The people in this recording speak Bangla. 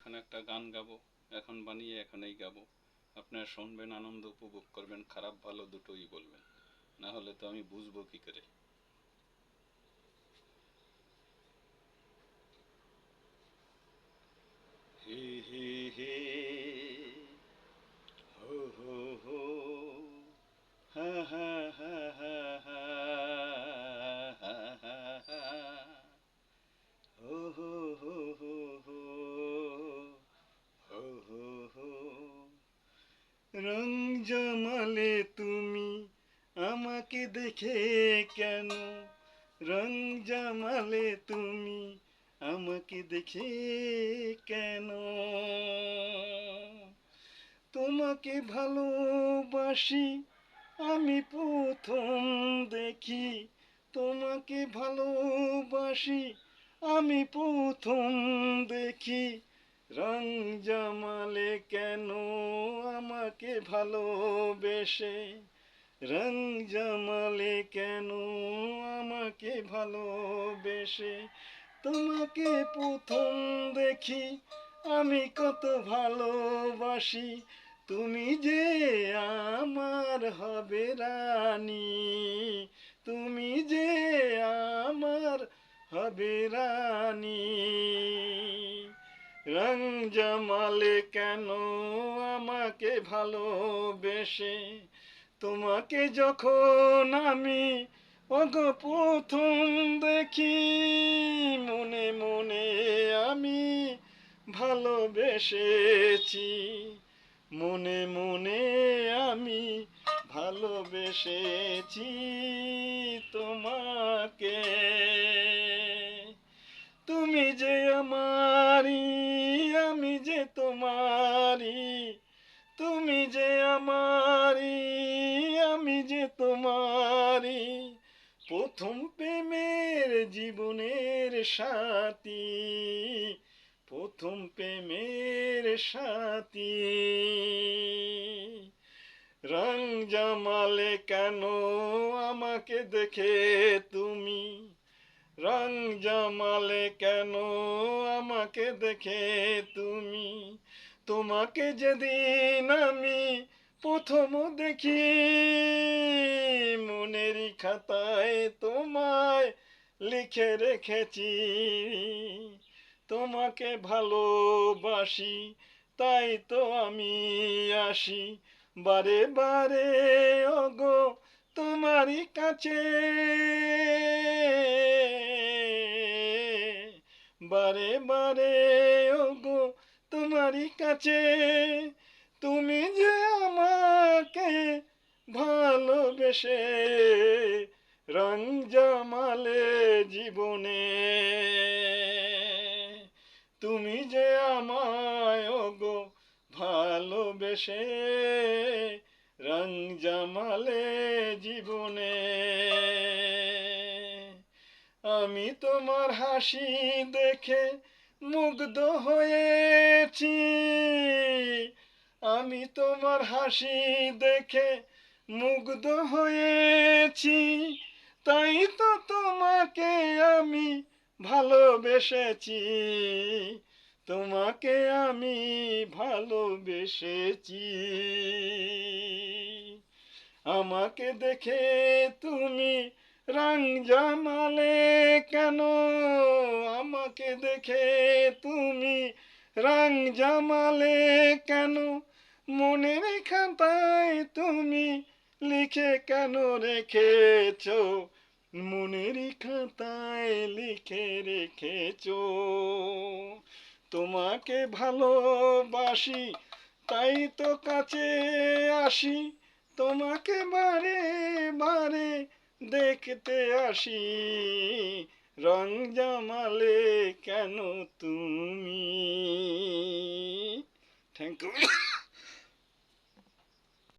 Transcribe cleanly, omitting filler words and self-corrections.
এখানে একটা গান গাবো, এখন বানিয়ে এখানেই গাবো। আপনারা শুনবেন, আনন্দ উপভোগ করবেন, খারাপ ভালো দুটোই বলবেন, না হলে তো আমি বুঝবো কি করে। হে হে হে, হো হো হো, হা হা হা হা হা, হা হা হা, হো হো হো হো হো, হো হো হো। রং জমালে তুমি আমাকে দেখে কেন, রং জমালে তুমি আমাকে দেখে কেন, তোমাকে ভালোবাসি আমি প্রথম দেখি, তোমাকে ভালোবাসি আমি প্রথম দেখি, রং জমালে কেন আমাকে ভালোবেসে, রং জমালে কেন আমাকে ভালোবেসে, তোমাকে প্রথম দেখি আমি কত ভালোবাসি, তুমি যে আমার হবে রানী, তুমি যে আমার হবে রানী, রং জমালে কেন আমাকে ভালোবেসে, তোমাকে যখন আমি ওগো প্রথম দেখি, মনে মনে আমি ভালোবেসেছি, মনে মনে আমি ভালোবেসেছি তোমাকে, তুমি যে আমারি আমি যে তোমারি, তুমি যে আমারি আমি যে তোমারি, প্রথম প্রেমের জীবনের সাথী, প্রথম প্রেমের সাথী, রং জমালে কেন আমাকে দেখে তুমি, রং জমালে কেন আমাকে দেখে তুমি, তোমাকে যেদিন আমি প্রথম দেখি, মনেরই খাতায় তোমায় লিখে রেখেছি, তোমাকে ভালোবাসি তাই তো আমি আসি বারে বারে ওগো তোমারই কাছে, বারে বারে ওগো তোমারই কাছে, তুমি যে আমাকে ভালোবেসে রং জমালে জীবনে, তুমি যে আমায় ওগো ভালোবেসে রং জমালে জীবনে, আমি তোমার হাসি দেখে মুগ্ধ হয়েছি, আমি তোমার হাসি দেখে মুগ্ধ হয়েছি, তাই তো তোমাকে আমি ভালোবেসেছি, তোমাকে আমি ভালোবেসেছি, আমাকে দেখে তুমি রং জমালে কেন, আমাকে দেখে তুমি রং জমালে কেন, মনের খাতায় তুমি লিখে কেন রেখেছো, মনের খাতায় লিখে রেখেছো, তোমাকে ভালোবাসি তাই তো কাছে আসি, তোমাকে বারে বারে দেখতে আসি, রং জমালে কেন তুমি। Thank you.